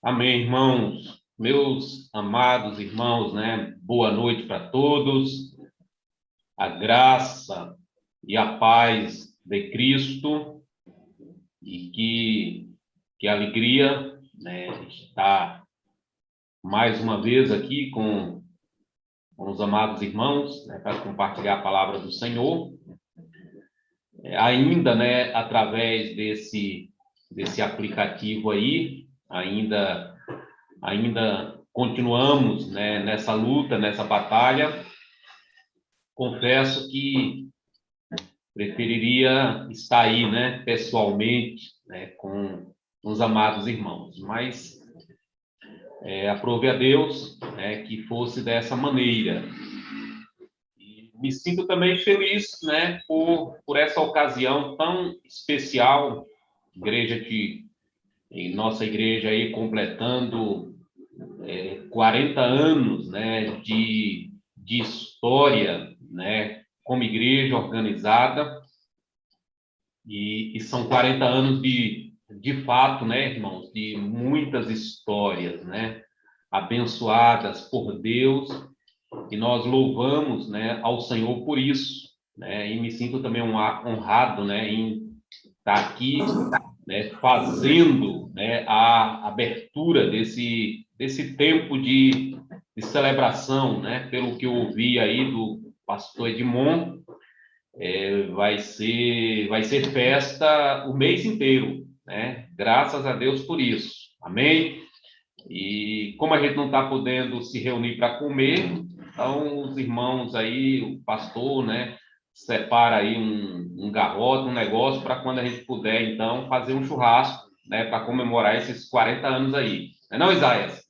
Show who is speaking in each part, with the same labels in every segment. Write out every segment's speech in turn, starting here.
Speaker 1: Amém, irmãos. Meus amados irmãos, né? Boa noite para todos. A graça e a paz de Cristo e que alegria, né? Estar mais uma vez aqui com os amados irmãos, né? Para compartilhar a palavra do Senhor. Ainda, né? Através desse aplicativo aí, ainda continuamos, né, nessa luta, nessa batalha. Confesso que preferiria estar aí, né, pessoalmente, né, com os amados irmãos, mas aprove a Deus, né, que fosse dessa maneira. E me sinto também feliz, né, por essa ocasião tão especial, nossa igreja aí completando 40 anos, né, de história, né, como igreja organizada, e são 40 anos de fato, né, irmãos, de muitas histórias, né, abençoadas por Deus, e nós louvamos, né, ao Senhor por isso, né, e me sinto também honrado, né, em estar aqui, né, fazendo, né, a abertura desse tempo de celebração, né, pelo que eu ouvi aí do pastor Edmond, vai ser festa o mês inteiro, né? Graças a Deus por isso. Amém? E como a gente não está podendo se reunir para comer, então os irmãos aí, o pastor, né, separa aí um garrote, um negócio para quando a gente puder, então, fazer um churrasco, né, para comemorar esses 40 anos aí. Não é não, Isaías?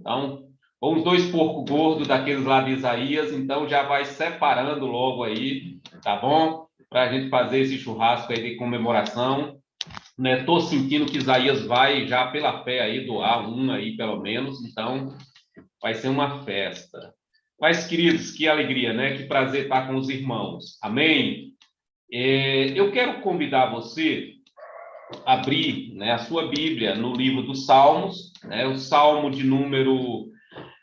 Speaker 1: Então, ou uns 2 porcos gordos daqueles lá de Isaías, então já vai separando logo aí, tá bom? Para a gente fazer esse churrasco aí de comemoração, né? Tô sentindo que Isaías vai já pela fé aí doar um aí pelo menos, então vai ser uma festa. Mas, queridos, que alegria, né? Que prazer estar com os irmãos. Amém? Eu quero convidar você a abrir, né, a sua Bíblia no livro dos Salmos, né? O Salmo de número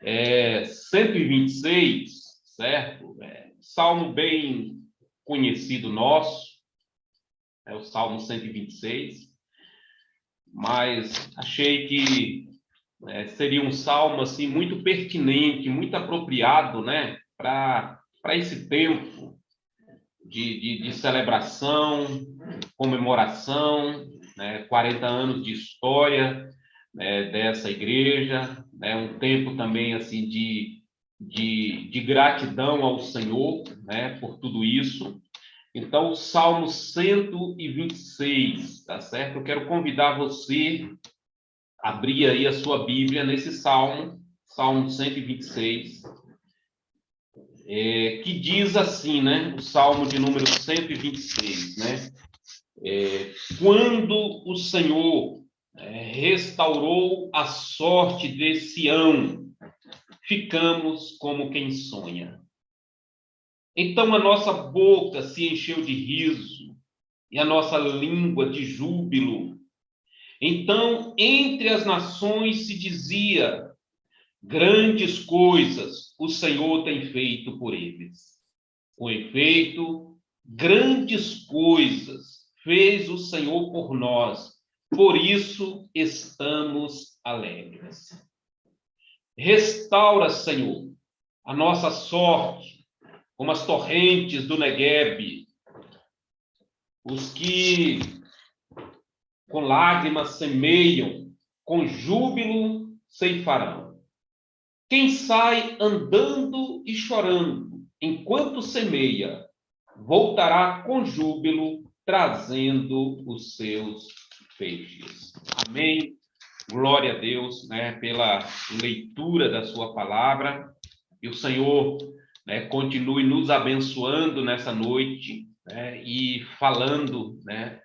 Speaker 1: 126, certo? Salmo bem conhecido nosso, é o Salmo 126, mas achei que seria um salmo assim muito pertinente, muito apropriado, né, para esse tempo de celebração, comemoração, né, 40 anos de história, né, dessa igreja, né, um tempo também assim de gratidão ao Senhor, né, por tudo isso. Então, o Salmo 126, tá certo? Eu quero convidar você a abrir aí a sua Bíblia nesse Salmo, Salmo 126, que diz assim, né? O Salmo de número 126, né? Quando o Senhor restaurou a sorte de Sião, ficamos como quem sonha. Então a nossa boca se encheu de riso e a nossa língua de júbilo. Então, entre as nações se dizia: grandes coisas o Senhor tem feito por eles. Com efeito, grandes coisas fez o Senhor por nós, por isso estamos alegres. Restaura, Senhor, a nossa sorte, como as torrentes do Neguebe. Os que com lágrimas semeiam, com júbilo ceifarão. Quem sai andando e chorando, enquanto semeia, voltará com júbilo, trazendo os seus feixes. Amém. Glória a Deus, né, pela leitura da sua palavra. E o Senhor, né, continue nos abençoando nessa noite, né, e falando, né,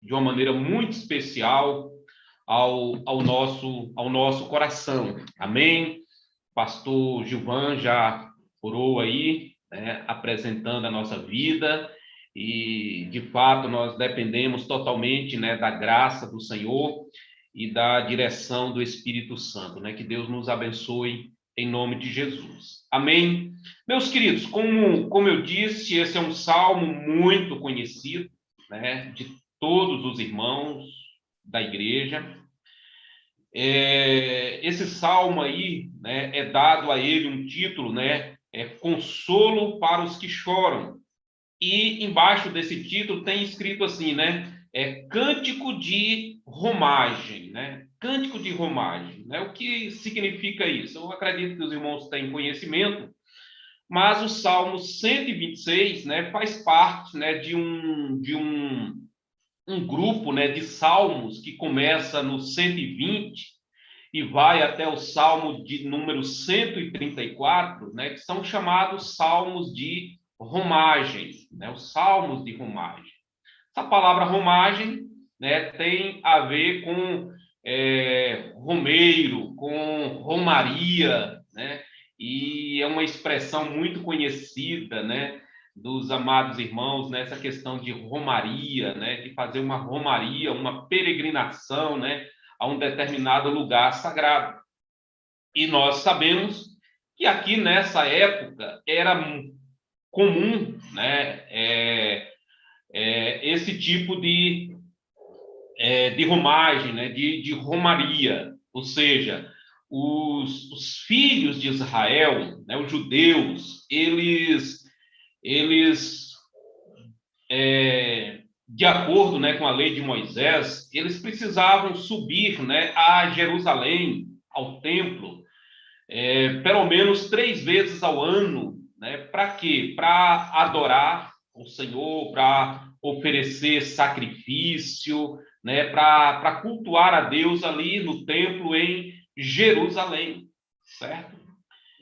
Speaker 1: de uma maneira muito especial ao nosso coração. Amém? Pastor Gilvan já orou aí, né, apresentando a nossa vida, e de fato nós dependemos totalmente, né, da graça do Senhor, e da direção do Espírito Santo, né? Que Deus nos abençoe em nome de Jesus. Amém? Meus queridos, como eu disse, esse é um salmo muito conhecido, né? De todos os irmãos da igreja. Esse salmo aí, né? É dado a ele um título, né? É Consolo para os que choram. E embaixo desse título tem escrito assim, né? Cântico de romagem, né? Cântico de romagem, né? O que significa isso? Eu acredito que os irmãos têm conhecimento, mas o Salmo 126, né, faz parte, né, de um grupo, né, de salmos que começa no 120 e vai até o Salmo de número 134, né, que são chamados salmos de romagem, né, os salmos de romagem. Essa palavra romagem, né, tem a ver com romeiro, com romaria, né, e é uma expressão muito conhecida, né, dos amados irmãos nessa questão de romaria, né, de fazer uma romaria, uma peregrinação, né, a um determinado lugar sagrado. E nós sabemos que aqui nessa época era comum, né, esse tipo de romagem, né, de romaria, ou seja, os filhos de Israel, né, os judeus, eles de acordo, né, com a lei de Moisés, eles precisavam subir, né, a Jerusalém, ao templo, pelo menos 3 vezes ao ano, né? Para quê? Para adorar o Senhor, para oferecer sacrifício, né? Para cultuar a Deus ali no templo em Jerusalém, certo?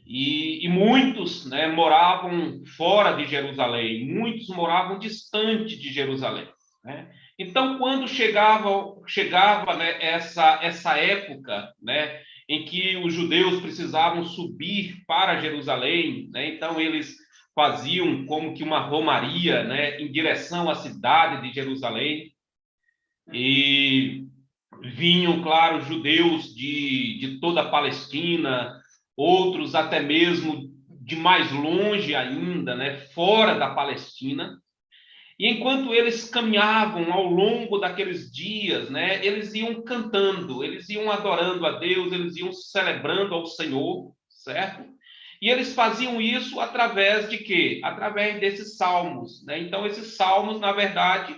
Speaker 1: E muitos, né, moravam fora de Jerusalém, muitos moravam distante de Jerusalém, né? Então, quando chegava, né, essa época, né, em que os judeus precisavam subir para Jerusalém, né, então eles faziam como que uma romaria, né, em direção à cidade de Jerusalém, e vinham, claro, judeus de toda a Palestina, outros até mesmo de mais longe ainda, né, fora da Palestina. E enquanto eles caminhavam ao longo daqueles dias, né, eles iam cantando, eles iam adorando a Deus, eles iam celebrando ao Senhor, certo? E eles faziam isso através de quê? Através desses salmos, né? Então, esses salmos, na verdade,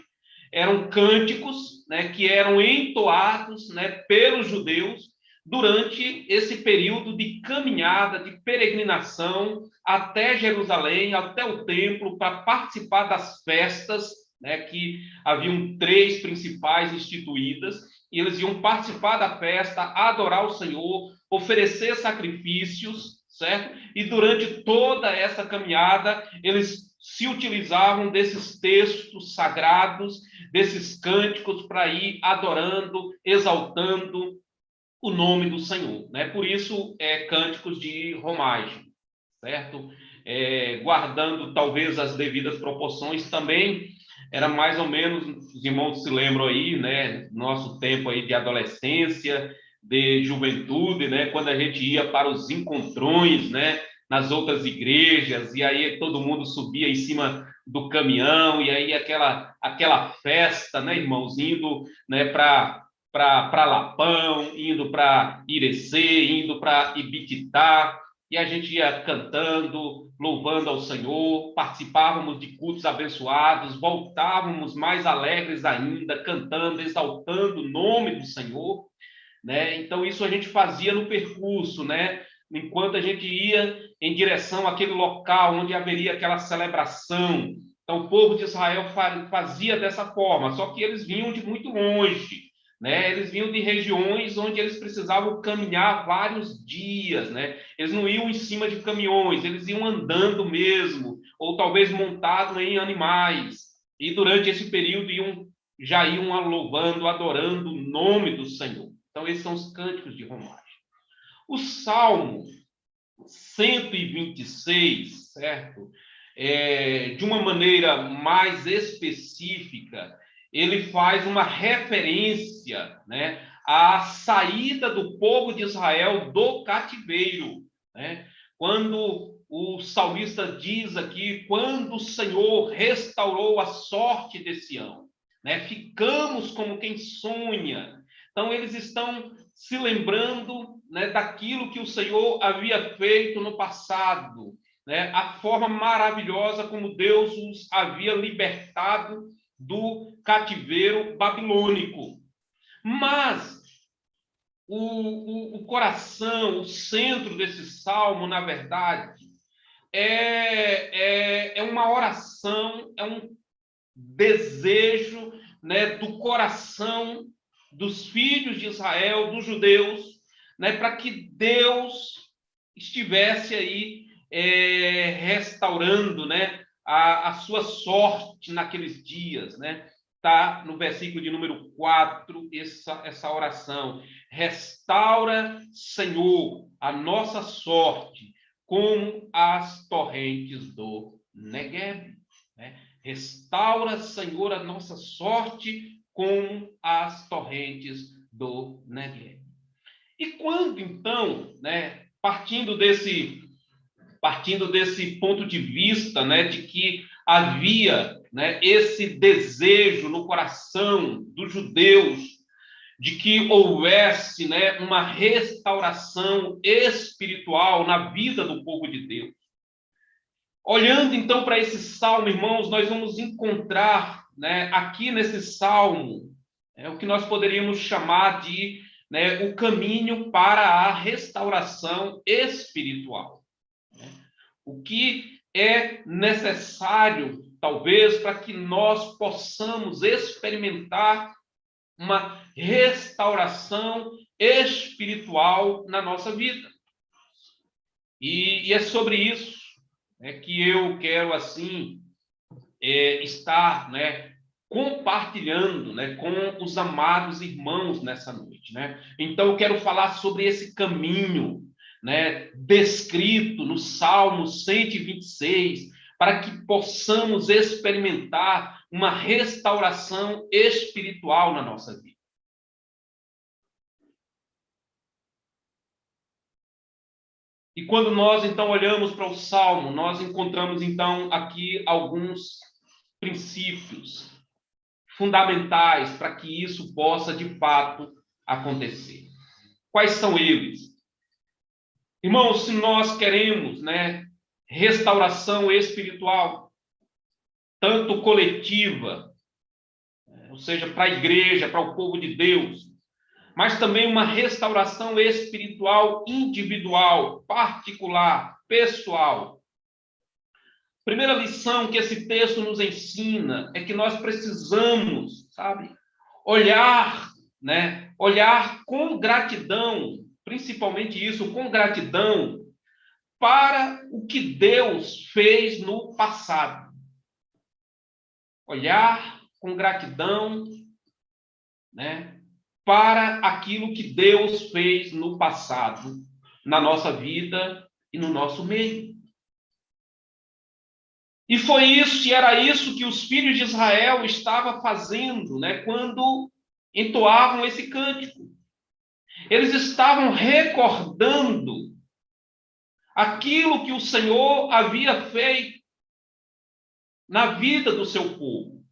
Speaker 1: eram cânticos, né, que eram entoados, né, pelos judeus durante esse período de caminhada, de peregrinação até Jerusalém, até o templo, para participar das festas, né, que haviam 3 principais instituídas, e eles iam participar da festa, adorar o Senhor, oferecer sacrifícios, certo? E durante toda essa caminhada, eles se utilizavam desses textos sagrados, desses cânticos, para ir adorando, exaltando o nome do Senhor, né? Por isso, cânticos de romagem, certo? Guardando talvez as devidas proporções também, era mais ou menos, os irmãos se lembram aí, né? Nosso tempo aí de adolescência, de juventude, né? Quando a gente ia para os encontrões, né? Nas outras igrejas, e aí todo mundo subia em cima do caminhão, e aí aquela festa, né, irmãos, indo, né, para Lapão, indo para Irecê, indo para Ibititá, e a gente ia cantando, louvando ao Senhor, participávamos de cultos abençoados, voltávamos mais alegres ainda, cantando, exaltando o nome do Senhor, né? Então, isso a gente fazia no percurso, né? Enquanto a gente ia em direção àquele local onde haveria aquela celebração. Então, o povo de Israel fazia dessa forma, só que eles vinham de muito longe, né? Eles vinham de regiões onde eles precisavam caminhar vários dias, né? Eles não iam em cima de caminhões, eles iam andando mesmo, ou talvez montados em animais. E durante esse período já iam louvando, adorando o nome do Senhor. Então, esses são os cânticos de romagem. O Salmo 126, certo? De uma maneira mais específica, ele faz uma referência, né, a saída do povo de Israel do cativeiro, né? Quando o salmista diz aqui, quando o Senhor restaurou a sorte de Sião, né? Ficamos como quem sonha. Então, eles estão se lembrando, né, daquilo que o Senhor havia feito no passado, né? A forma maravilhosa como Deus os havia libertado do cativeiro babilônico. Mas o coração, o centro desse salmo, na verdade, é uma oração, é um desejo, né, do coração dos filhos de Israel, dos judeus, né, para que Deus estivesse aí restaurando, né, a sua sorte naqueles dias, né? Está no versículo de número 4, essa oração. Restaura, Senhor, a nossa sorte como as torrentes do Negueb, né? Restaura, Senhor, a nossa sorte como as torrentes do Negueb. E quando, então, né, partindo desse ponto de vista, né, de que havia, né, esse desejo no coração dos judeus de que houvesse, né, uma restauração espiritual na vida do povo de Deus. Olhando então para esse salmo, irmãos, nós vamos encontrar, né, aqui nesse salmo, o que nós poderíamos chamar de, né, o caminho para a restauração espiritual. O que é necessário, talvez, para que nós possamos experimentar uma restauração espiritual na nossa vida. E é sobre isso, né, que eu quero, assim, estar, né, compartilhando, né, com os amados irmãos nessa noite, né? Então, eu quero falar sobre esse caminho, né, descrito no Salmo 126, para que possamos experimentar uma restauração espiritual na nossa vida. E quando nós, então, olhamos para o Salmo, nós encontramos, então, aqui alguns princípios fundamentais para que isso possa, de fato, acontecer. Quais são eles? Irmãos, se nós queremos, né, restauração espiritual, tanto coletiva, ou seja, para a igreja, para o povo de Deus, mas também uma restauração espiritual individual, particular, pessoal. Primeira lição que esse texto nos ensina é que nós precisamos, sabe, olhar, né, olhar com gratidão, principalmente isso, com gratidão, para o que Deus fez no passado. Olhar com gratidão, né, para aquilo que Deus fez no passado, na nossa vida e no nosso meio. E foi isso, e era isso que os filhos de Israel estavam fazendo, né, quando entoavam esse cântico. Eles estavam recordando aquilo que o Senhor havia feito na vida do seu povo.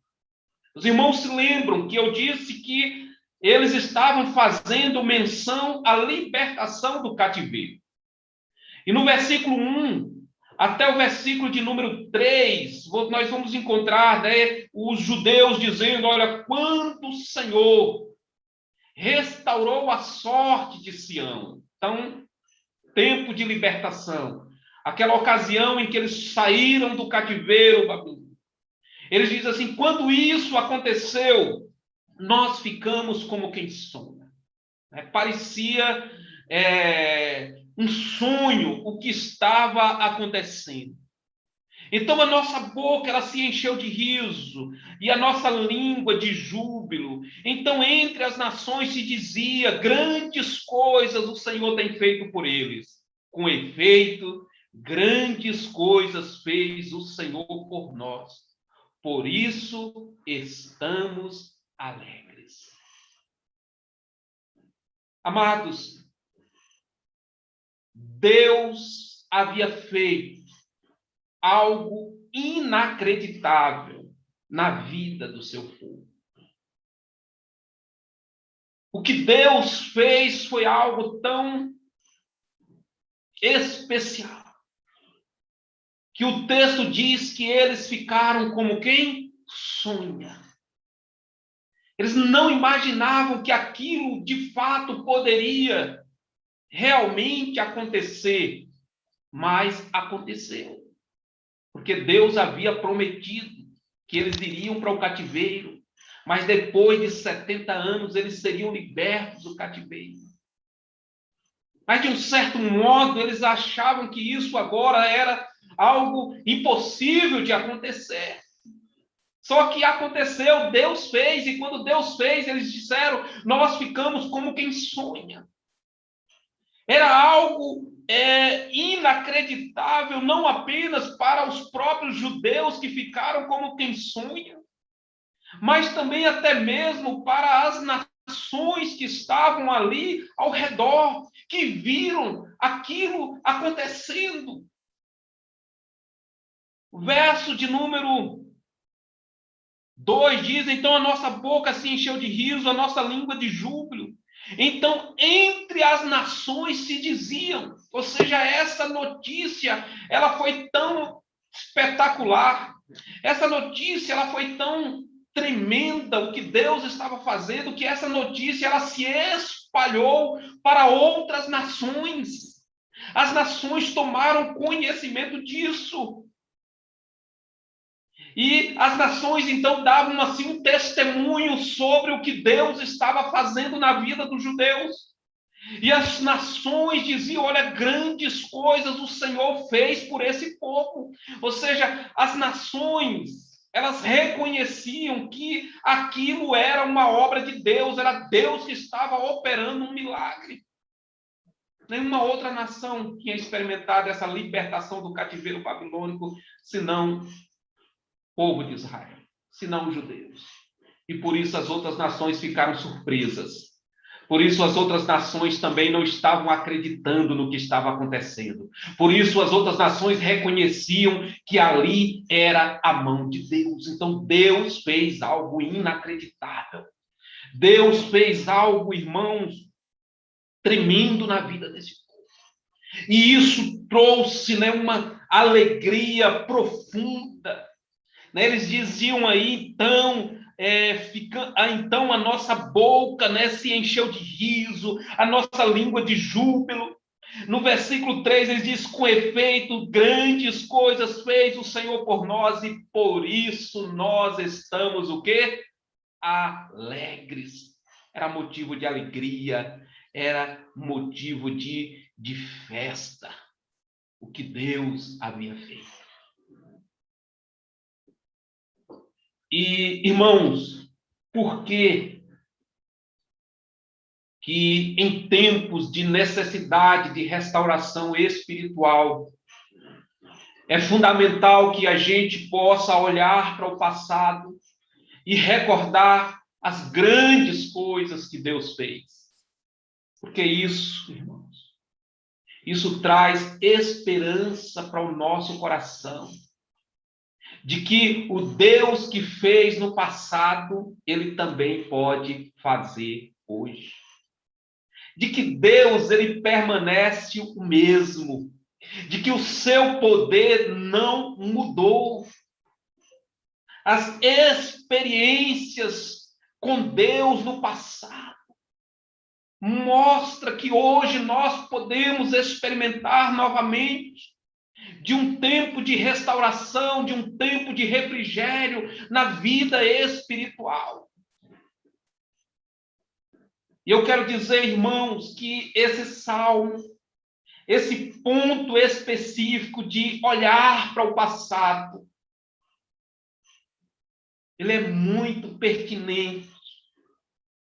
Speaker 1: Os irmãos se lembram que eu disse que eles estavam fazendo menção à libertação do cativeiro. E no versículo 1 até o versículo de número 3, nós vamos encontrar, né, os judeus dizendo, olha, quando o Senhor restaurou a sorte de Sião. Então, tempo de libertação. Aquela ocasião em que eles saíram do cativeiro babilônico. Eles dizem assim, quando isso aconteceu, nós ficamos como quem sonha. Parecia um sonho o que estava acontecendo. Então a nossa boca ela se encheu de riso e a nossa língua de júbilo. Então entre as nações se dizia, grandes coisas o Senhor tem feito por eles. Com efeito, grandes coisas fez o Senhor por nós. Por isso estamos alegres. Amados, Deus havia feito algo inacreditável na vida do seu povo. O que Deus fez foi algo tão especial, que o texto diz que eles ficaram como quem sonha. Eles não imaginavam que aquilo de fato poderia realmente acontecer, mas aconteceu. Porque Deus havia prometido que eles iriam para o cativeiro, mas depois de 70 anos eles seriam libertos do cativeiro. Mas de um certo modo eles achavam que isso agora era algo impossível de acontecer. Só que aconteceu, Deus fez, e quando Deus fez, eles disseram, nós ficamos como quem sonha. Era algo inacreditável, não apenas para os próprios judeus que ficaram como quem sonha, mas também até mesmo para as nações que estavam ali ao redor, que viram aquilo acontecendo. O verso de número 2 diz, então a nossa boca se encheu de riso, a nossa língua de júbilo. Então, entre as nações se diziam, ou seja, essa notícia, ela foi tão espetacular, essa notícia, ela foi tão tremenda, o que Deus estava fazendo, que essa notícia, ela se espalhou para outras nações. As nações tomaram conhecimento disso. E as nações, então, davam assim um testemunho sobre o que Deus estava fazendo na vida dos judeus. E as nações diziam, olha, grandes coisas o Senhor fez por esse povo. Ou seja, as nações, elas reconheciam que aquilo era uma obra de Deus, era Deus que estava operando um milagre. Nenhuma outra nação tinha experimentado essa libertação do cativeiro babilônico, senão povo de Israel, senão os judeus. E por isso as outras nações ficaram surpresas. Por isso as outras nações também não estavam acreditando no que estava acontecendo. Por isso as outras nações reconheciam que ali era a mão de Deus. Então Deus fez algo inacreditável. Deus fez algo, irmãos, tremendo na vida desse povo. E isso trouxe, uma alegria profunda. Eles diziam aí, então, então a nossa boca, se encheu de riso, a nossa língua de júbilo. No versículo 3, ele diz, com efeito, grandes coisas fez o Senhor por nós, e por isso nós estamos o quê? Alegres. Era motivo de alegria, era motivo de festa, o que Deus havia feito. E, irmãos, por que em tempos de necessidade de restauração espiritual, é fundamental que a gente possa olhar para o passado e recordar as grandes coisas que Deus fez? Porque isso, irmãos, isso traz esperança para o nosso coração, de que o Deus que fez no passado, ele também pode fazer hoje. De que Deus, ele permanece o mesmo. De que o seu poder não mudou. As experiências com Deus no passado mostra que hoje nós podemos experimentar novamente de um tempo de restauração, de um tempo de refrigério na vida espiritual. E eu quero dizer, irmãos, que esse salmo, esse ponto específico de olhar para o passado, ele é muito pertinente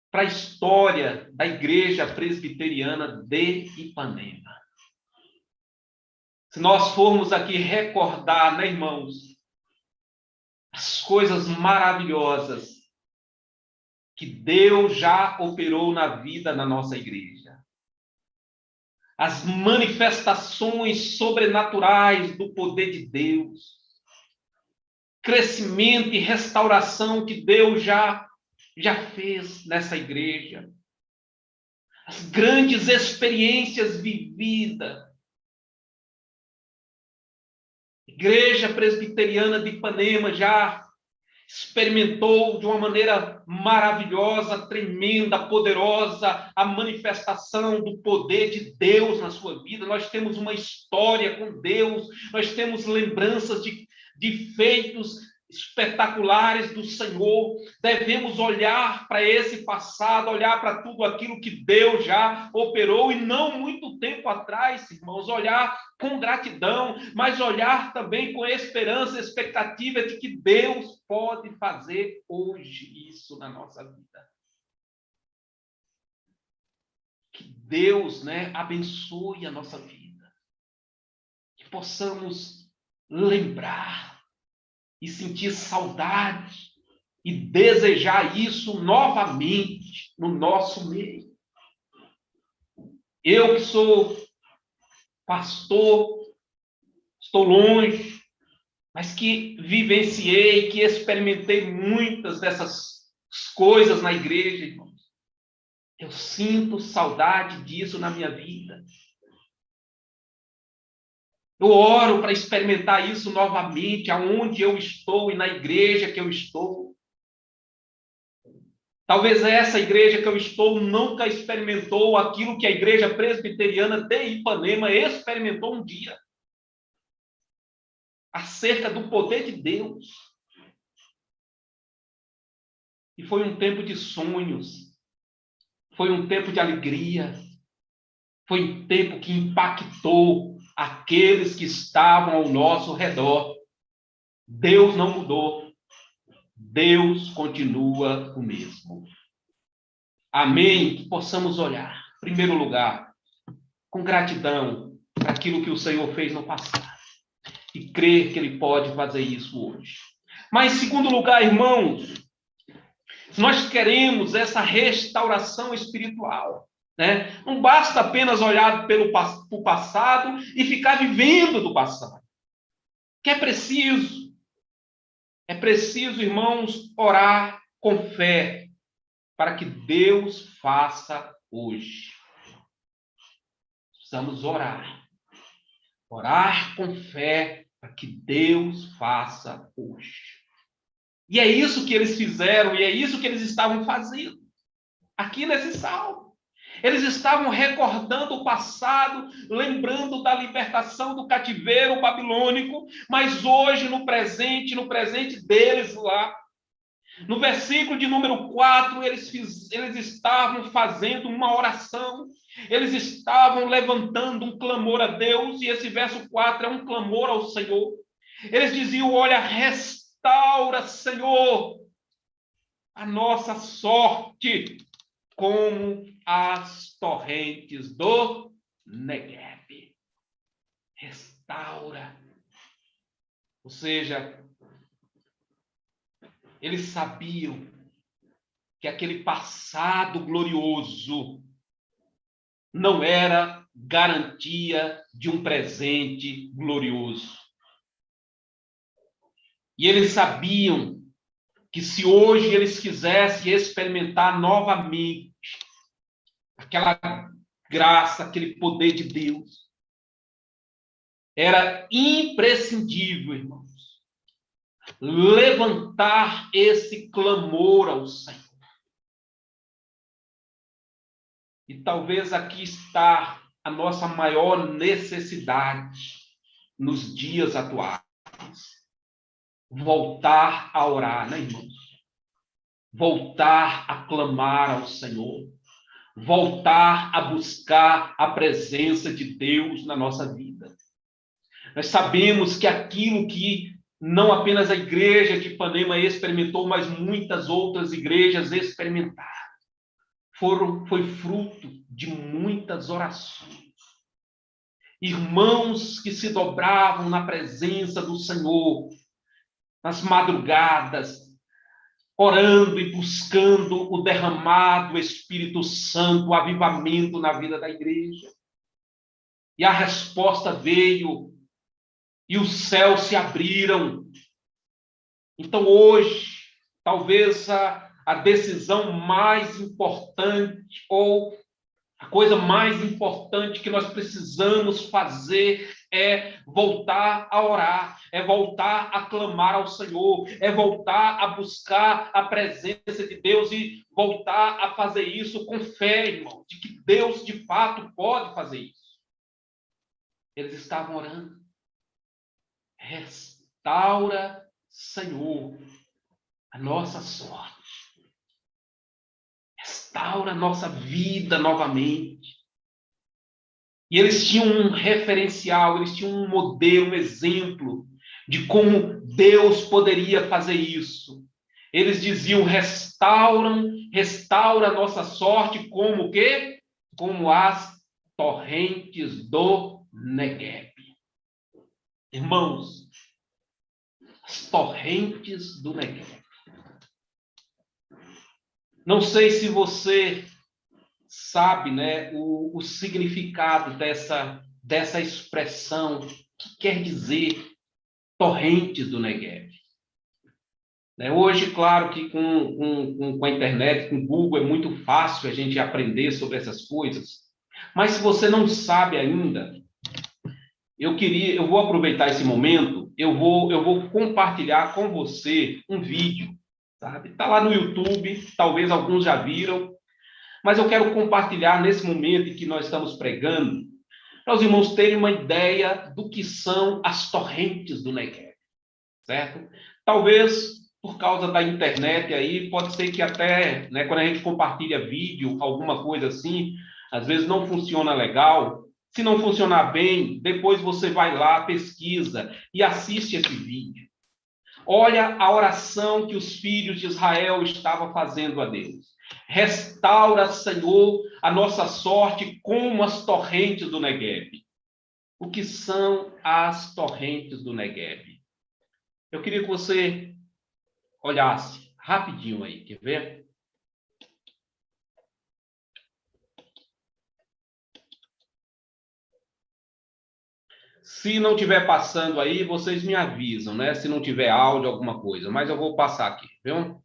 Speaker 1: para a história da Igreja Presbiteriana de Ipanema. Se nós formos aqui recordar, irmãos, as coisas maravilhosas que Deus já operou na vida da nossa igreja. as manifestações sobrenaturais do poder de Deus, crescimento e restauração que Deus já fez nessa igreja, as grandes experiências vividas. Igreja Presbiteriana de Ipanema já experimentou de uma maneira maravilhosa, tremenda, poderosa, a manifestação do poder de Deus na sua vida. Nós temos uma história com Deus, nós temos lembranças de feitos espetaculares do Senhor. Devemos olhar para esse passado, olhar para tudo aquilo que Deus já operou, e não muito tempo atrás, irmãos, olhar com gratidão, mas olhar também com esperança, expectativa de que Deus pode fazer hoje isso na nossa vida. Que Deus, abençoe a nossa vida, que possamos lembrar e sentir saudade e desejar isso novamente no nosso meio. Eu que sou pastor, estou longe, mas que vivenciei, que experimentei muitas dessas coisas na igreja, irmãos. Eu sinto saudade disso na minha vida. Eu oro para experimentar isso novamente, aonde eu estou e na igreja que eu estou. Talvez essa igreja que eu estou nunca experimentou aquilo que a igreja presbiteriana de Ipanema experimentou um dia. Acerca do poder de Deus. E foi um tempo de sonhos. Foi um tempo de alegria. Foi um tempo que impactou aqueles que estavam ao nosso redor. Deus não mudou. Deus continua o mesmo. Amém? Que possamos olhar, em primeiro lugar, com gratidão para aquilo que o Senhor fez no passado. E crer que Ele pode fazer isso hoje. Mas, em segundo lugar, irmãos, se nós queremos essa restauração espiritual, não basta apenas olhar para o passado e ficar vivendo do passado. Que é preciso, irmãos, orar com fé para que Deus faça hoje. Precisamos orar com fé para que Deus faça hoje. E é isso que eles fizeram, e é isso que eles estavam fazendo aqui nesse salmo. Eles estavam recordando o passado, lembrando da libertação do cativeiro babilônico, mas hoje, no presente deles lá, no versículo de número 4, eles estavam fazendo uma oração, eles estavam levantando um clamor a Deus, e esse verso 4 é um clamor ao Senhor. Eles diziam: olha, restaura, Senhor, a nossa sorte, como as torrentes do Negueb. Restaura. Ou seja, eles sabiam que aquele passado glorioso não era garantia de um presente glorioso. E eles sabiam que se hoje eles quisessem experimentar novamente aquela graça, aquele poder de Deus, era imprescindível, irmãos, levantar esse clamor ao Senhor. E talvez aqui está a nossa maior necessidade nos dias atuais. Voltar a orar, irmãos? Voltar a clamar ao Senhor. Voltar a buscar a presença de Deus na nossa vida. Nós sabemos que aquilo que não apenas a igreja de Ipanema experimentou, mas muitas outras igrejas experimentaram, foi fruto de muitas orações. Irmãos que se dobravam na presença do Senhor, nas madrugadas, orando e buscando o derramado Espírito Santo, o avivamento na vida da igreja. E a resposta veio, e os céus se abriram. Então, hoje, talvez a decisão mais importante, ou a coisa mais importante que nós precisamos fazer é voltar a orar, é voltar a clamar ao Senhor, é voltar a buscar a presença de Deus e voltar a fazer isso com fé, irmão, de que Deus de fato pode fazer isso. Eles estavam orando. Restaura, Senhor, a nossa sorte. Restaura a nossa vida novamente. E eles tinham um referencial, eles tinham um modelo, um exemplo de como Deus poderia fazer isso. Eles diziam: restaura a nossa sorte como o quê? Como as torrentes do Negueb. Irmãos, as torrentes do Negueb. Não sei se você sabe, né, o significado dessa expressão, que quer dizer torrentes do Negueb. Né? Hoje, claro que com a internet, com o Google, é muito fácil a gente aprender sobre essas coisas, mas se você não sabe ainda, eu vou aproveitar esse momento, eu vou compartilhar com você um vídeo, sabe? Está lá no YouTube, talvez alguns já viram, mas eu quero compartilhar nesse momento em que nós estamos pregando, para os irmãos terem uma ideia do que são as torrentes do Negueb, certo? Talvez por causa da internet aí, pode ser que até, né, quando a gente compartilha vídeo, alguma coisa assim, às vezes não funciona legal. Se não funcionar bem, depois você vai lá, pesquisa e assiste esse vídeo. Olha a oração que os filhos de Israel estavam fazendo a Deus. Restaura, Senhor, a nossa sorte como as torrentes do Negueb. O que são as torrentes do Negueb? Eu queria que você olhasse rapidinho aí, quer ver? Se não estiver passando aí, vocês me avisam, né? Se não tiver áudio, alguma coisa, mas eu vou passar aqui, viu?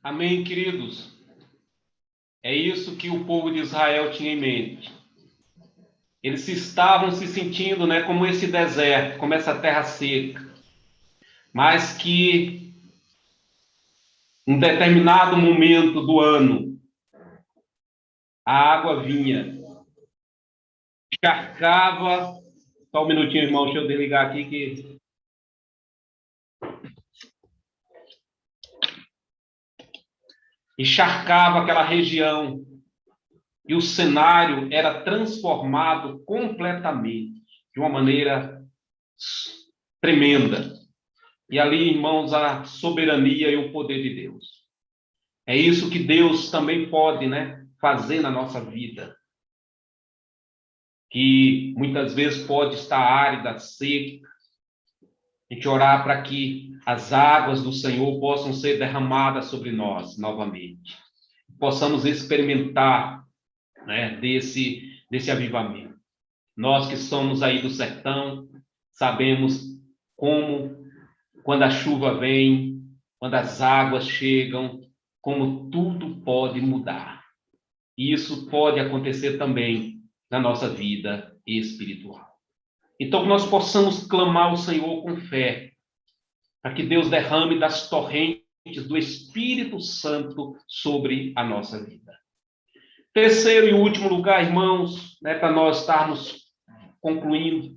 Speaker 1: Amém, queridos? É isso que o povo de Israel tinha em mente. Eles estavam se sentindo, né, como esse deserto, como essa terra seca, mas que em determinado momento do ano a água vinha, encharcava. Só um minutinho, irmão, deixa eu desligar aqui que encharcava aquela região e o cenário era transformado completamente, de uma maneira tremenda. E ali, irmãos, a soberania e o poder de Deus. É isso que Deus também pode, né, fazer na nossa vida. Que muitas vezes pode estar árida, seca. A gente orar para que as águas do Senhor possam ser derramadas sobre nós novamente. Possamos experimentar, né, desse avivamento. Nós que somos aí do sertão, sabemos como, quando a chuva vem, quando as águas chegam, como tudo pode mudar. E isso pode acontecer também na nossa vida espiritual. Então, que nós possamos clamar ao Senhor com fé, para que Deus derrame das torrentes do Espírito Santo sobre a nossa vida. Terceiro e último lugar, irmãos, né, para nós estarmos concluindo,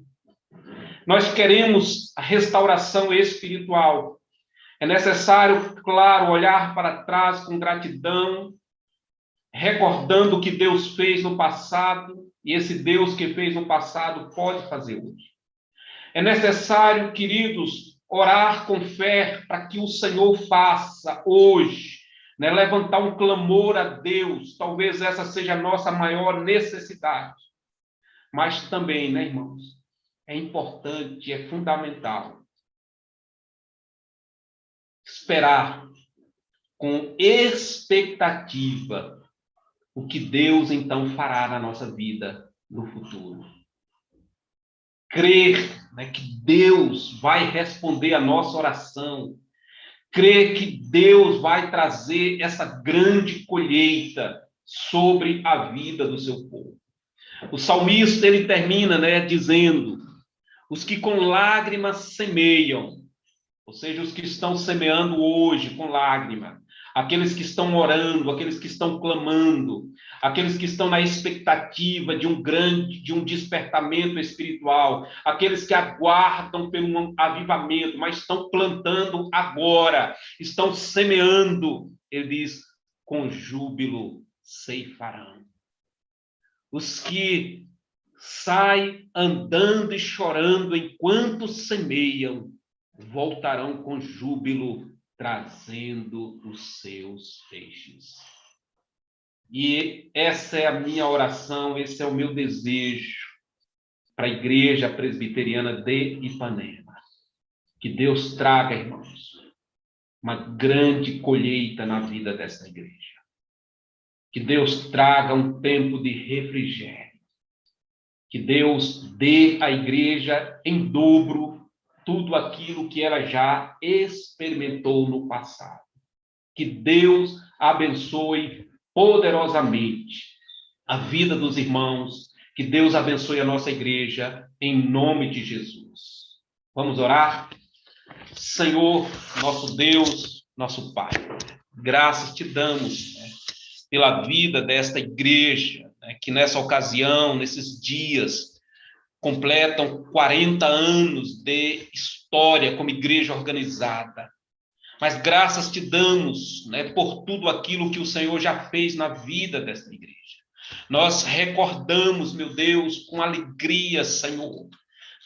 Speaker 1: nós queremos a restauração espiritual. É necessário, claro, olhar para trás com gratidão, recordando o que Deus fez no passado, e esse Deus que fez no passado pode fazer hoje. É necessário, queridos, orar com fé para que o Senhor faça hoje, né? Levantar um clamor a Deus. Talvez essa seja a nossa maior necessidade. Mas também, né, irmãos? É importante, é fundamental esperar com expectativa o que Deus então fará na nossa vida no futuro. Crer, né, que Deus vai responder a nossa oração. Crer que Deus vai trazer essa grande colheita sobre a vida do seu povo. O salmista, ele termina, né, dizendo: os que com lágrimas semeiam, ou seja, os que estão semeando hoje com lágrima, aqueles que estão orando, aqueles que estão clamando, aqueles que estão na expectativa de um despertamento espiritual, aqueles que aguardam pelo avivamento, mas estão plantando agora, estão semeando, ele diz, com júbilo ceifarão. Os que saem andando e chorando enquanto semeiam, voltarão com júbilo, trazendo os seus feixes. E essa é a minha oração, esse é o meu desejo para a Igreja Presbiteriana de Ipanema. Que Deus traga, irmãos, uma grande colheita na vida dessa igreja. Que Deus traga um tempo de refrigério. Que Deus dê à igreja em dobro tudo aquilo que ela já experimentou no passado. Que Deus abençoe poderosamente a vida dos irmãos, que Deus abençoe a nossa igreja, em nome de Jesus. Vamos orar? Senhor, nosso Deus, nosso Pai, graças te damos, né, pela vida desta igreja, né, que nessa ocasião, nesses dias, completam 40 anos de história como igreja organizada. Mas graças te damos, né, por tudo aquilo que o Senhor já fez na vida desta igreja. Nós recordamos, meu Deus, com alegria, Senhor,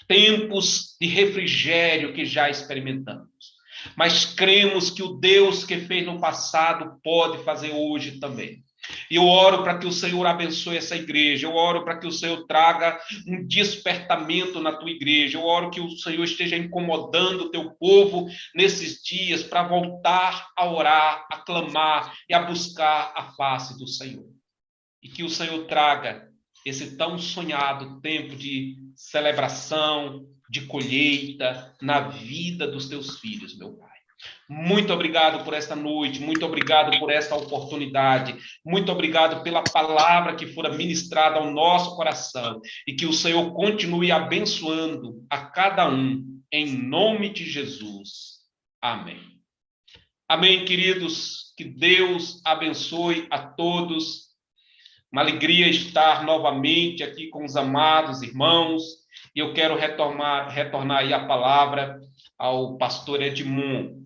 Speaker 1: tempos de refrigério que já experimentamos. Mas cremos que o Deus que fez no passado pode fazer hoje também. E eu oro para que o Senhor abençoe essa igreja, eu oro para que o Senhor traga um despertamento na tua igreja, eu oro que o Senhor esteja incomodando o teu povo nesses dias para voltar a orar, a clamar e a buscar a face do Senhor. E que o Senhor traga esse tão sonhado tempo de celebração, de colheita na vida dos teus filhos, meu Pai. Muito obrigado por esta noite, muito obrigado por esta oportunidade, muito obrigado pela palavra que fora ministrada ao nosso coração e que o Senhor continue abençoando a cada um, em nome de Jesus. Amém. Amém, queridos, que Deus abençoe a todos. Uma alegria estar novamente aqui com os amados irmãos, e eu quero retornar aí a palavra ao pastor Edmundo.